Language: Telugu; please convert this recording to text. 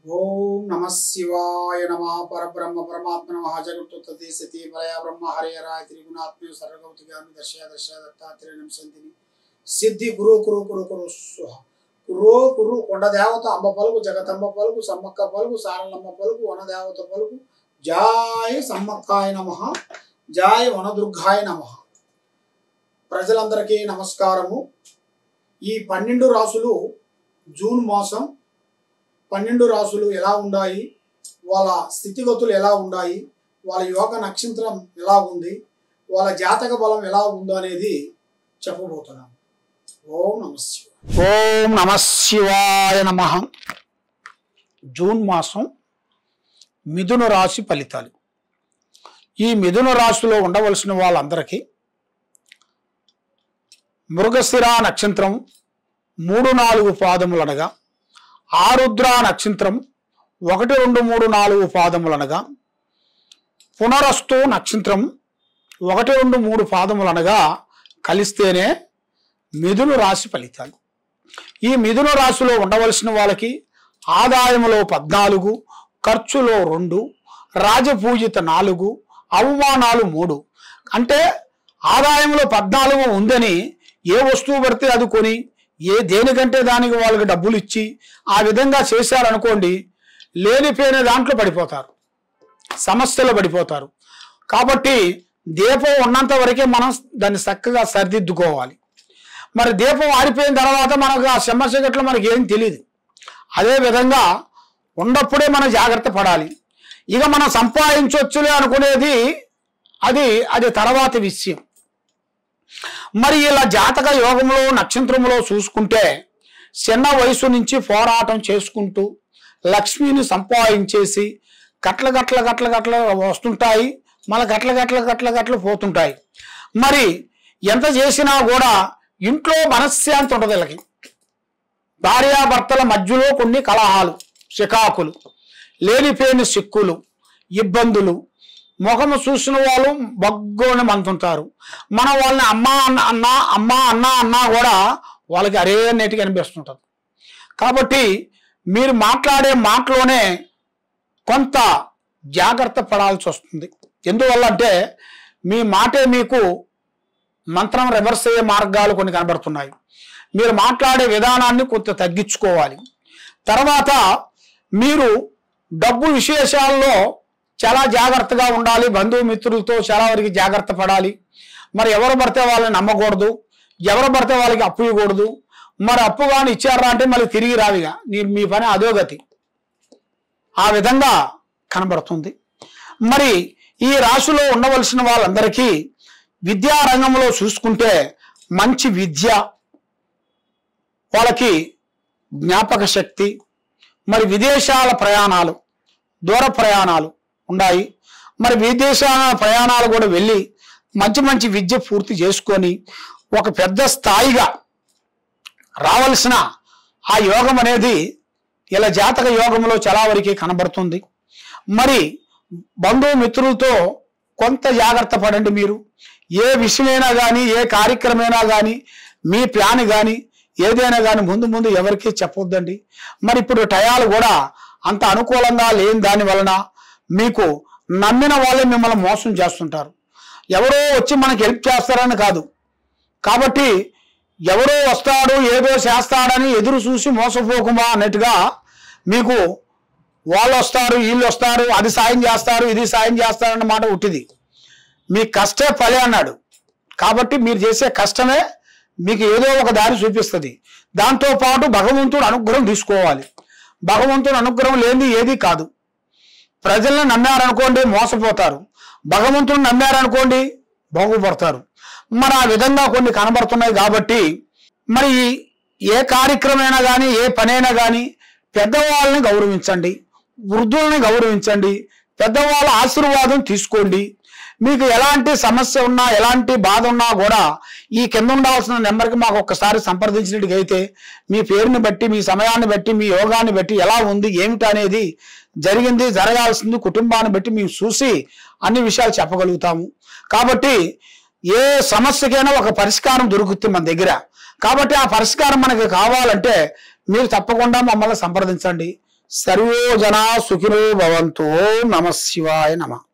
ओम नमः शिवाय नमः परब्रह्म परमात्मा नमः जगत्तुत्तति सति परया ब्रह्म हरे राय त्रिगुणात्मय सर्वगौतिगामि दर्शय दत्तात्रेय नमसंतिनि सिद्धि गुरु कुरु कुरु कुरु स्वाहा कुरु कुरु కొండ దేవత అంబ పలుకు జగతంబ పలుకు సమ్మక్క పలుకు సారలమ్మ పలుకు వన దేవత పలుకు జై సమ్మక్కాయ నమః జై వనదుర్గాయ నమః ప్రజలందరికీ నమస్కారము। ఈ 12 రాసులు జూన్ మాసం 12 రాసులు ఎలా ఉన్నాయి, వాళ్ళ స్థితిగతులు ఎలా ఉన్నాయి, వాళ్ళ యోగ నక్షత్రం ఎలా ఉంది, వాళ్ళ జాతక బలం ఎలా ఉందో అనేది చెప్పబోతున్నాం। ఓం నమః శివాయ। ఓం నమః శివాయ నమః। జూన్ మాసం మిథున రాశి ఫలితాలు। ఈ మిథున రాశిలో ఉండవలసిన వాళ్ళందరికీ మృగశిర నక్షత్రం 3-4 పాదములనగా, ఆరుద్ర నక్షత్రం 1, 2, 3, 4 పాదములనగా, పునరస్తు నక్షత్రం 1, 2, 3 పాదములనగా కలిస్తేనే మిథున రాశి ఫలితాలు। ఈ మిథున రాశిలో ఉండవలసిన వాళ్ళకి ఆదాయములో 14, ఖర్చులో 2, రాజపూజిత 4, అవమానాలు 3। అంటే ఆదాయంలో 14 ఉందని ఏ వస్తువు పడితే అది కొని దేనికంటే దానికి వాళ్ళకి డబ్బులు ఇచ్చి ఆ విధంగా చేశారనుకోండి, లేనిపోయిన దాంట్లో పడిపోతారు, సమస్యలు పడిపోతారు। కాబట్టి దీపం ఉన్నంత వరకే మనం దాన్ని చక్కగా సరిదిద్దుకోవాలి। మరి దీపం ఆరిపోయిన తర్వాత మనకు ఆ సమస్యగట్లో మనకి ఏం తెలియదు। అదేవిధంగా ఉన్నప్పుడే మనం జాగ్రత్త పడాలి। ఇక మనం సంపాదించవచ్చులే అనుకునేది అది తర్వాతి విషయం। మరి ఇలా జాతక యోగంలో నక్షత్రంలో చూసుకుంటే చిన్న వయసు నుంచి పోరాటం చేసుకుంటూ లక్ష్మిని సంపాదించేసి గట్ల గట్ల గట్ల గట్ల వస్తుంటాయి, మళ్ళీ గట్ల గట్ల గట్ల గట్ల పోతుంటాయి। మరి ఎంత చేసినా కూడా ఇంట్లో మనశ్శాంతి ఉండదు। వీళ్ళకి భార్యాభర్తల మధ్యలో కొన్ని కలహాలు, చికాకులు, లేనిపోయిన సిక్కులు, ఇబ్బందులు, ముఖము చూసిన వాళ్ళు బగ్గోని మంతుంటారు। మన వాళ్ళని అమ్మా అన్నా కూడా వాళ్ళకి అరే నేటికి అనిపిస్తుంటుంది। కాబట్టి మీరు మాట్లాడే మాటలోనే కొంత జాగ్రత్త పడాల్సి వస్తుంది। ఎందువల్ల అంటే మీ మాటే మీకు మంత్రం రివర్స్ అయ్యే మార్గాలు కొన్ని కనబడుతున్నాయి। మీరు మాట్లాడే విధానాన్ని కొంత తగ్గించుకోవాలి। తర్వాత మీరు డబ్బు విశేషాల్లో చాలా జాగ్రత్తగా ఉండాలి। బంధుమిత్రులతో చాలా వరకు జాగ్రత్త పడాలి। మరి ఎవరు పడితే వాళ్ళని నమ్మకూడదు, ఎవరు పడితే వాళ్ళకి అప్పు ఇవ్వకూడదు। మరి అప్పు కానీ ఇచ్చారా అంటే మళ్ళీ తిరిగి రావిగా, మీ పని అధోగతి, ఆ విధంగా కనబడుతుంది। మరి ఈ రాశిలో ఉండవలసిన వాళ్ళందరికీ విద్యా రంగంలో చూసుకుంటే మంచి విద్య, వాళ్ళకి జ్ఞాపక శక్తి, మరి విదేశాల ప్రయాణాలు, దూర ప్రయాణాలు ఉన్నాయి। మరి విదేశాల ప్రయాణాలు కూడా వెళ్ళి మంచి మంచి విద్య పూర్తి చేసుకొని ఒక పెద్ద స్థాయిగా రావాల్సిన ఆ యోగం అనేది ఇలా జాతక యోగంలో చాలా వరకు కనబడుతుంది। మరి బంధుమిత్రులతో కొంత జాగ్రత్త పడండి। మీరు ఏ విషయమైనా కానీ, ఏ కార్యక్రమైనా కానీ, మీ ప్లాన్ కానీ ఏదైనా కానీ ముందు ఎవరికీ చెప్పొద్దండి। మరి ఇప్పుడు టయాలు కూడా అంత అనుకూలంగా లేని దాని వలన మీకు నమ్మిన వాళ్ళే మిమ్మల్ని మోసం చేస్తుంటారు। ఎవరో వచ్చి మనకి హెల్ప్ చేస్తారని కాదు, కాబట్టి ఎవరో వస్తాడు ఏదో చేస్తాడని ఎదురు చూసి మోసపోకుమా అన్నట్టుగా మీకు వాళ్ళు వస్తారు, వీళ్ళు వస్తారు, అది సాయం చేస్తారు, ఇది సాయం చేస్తారన్నమాట ఉట్టిది। మీ కష్టే ఫలే అన్నాడు, కాబట్టి మీరు చేసే కష్టమే మీకు ఏదో ఒక దారి చూపిస్తుంది। దాంతోపాటు భగవంతుడు అనుగ్రహం తీసుకోవాలి। భగవంతుడు అనుగ్రహం లేనిది ఏది కాదు। ప్రజలను నమ్మారనుకోండి మోసపోతారు, భగవంతుని నమ్మారనుకోండి బాగుపడతారు। మరి ఆ విధంగా కొన్ని కనబడుతున్నాయి। కాబట్టి మరి ఏ కార్యక్రమైనా కానీ, ఏ పనైనా కానీ పెద్దవాళ్ళని గౌరవించండి, వృద్ధుల్ని గౌరవించండి, పెద్దవాళ్ళ ఆశీర్వాదం తీసుకోండి। మీకు ఎలాంటి సమస్య ఉన్నా, ఎలాంటి బాధ ఉన్నా కూడా ఈ కింద ఉండాల్సిన నెంబర్కి మాకు ఒక్కసారి సంప్రదించినట్టుగైతే మీ పేరుని బట్టి, మీ సమయాన్ని బట్టి, మీ యోగాన్ని బట్టి ఎలా ఉంది ఏమిటి అనేది జరిగింది, జరగాల్సింది కుటుంబాన్ని బట్టి మేము చూసి అన్ని విషయాలు చెప్పగలుగుతాము। కాబట్టి ఏ సమస్యకైనా ఒక పరిష్కారం దొరుకుతుంది మన దగ్గర। కాబట్టి ఆ పరిష్కారం మనకి కావాలంటే మీరు తప్పకుండా మమ్మల్ని సంప్రదించండి। సర్వే జనా సుఖినో భవంతు. ఓం నమః శివాయ నమః.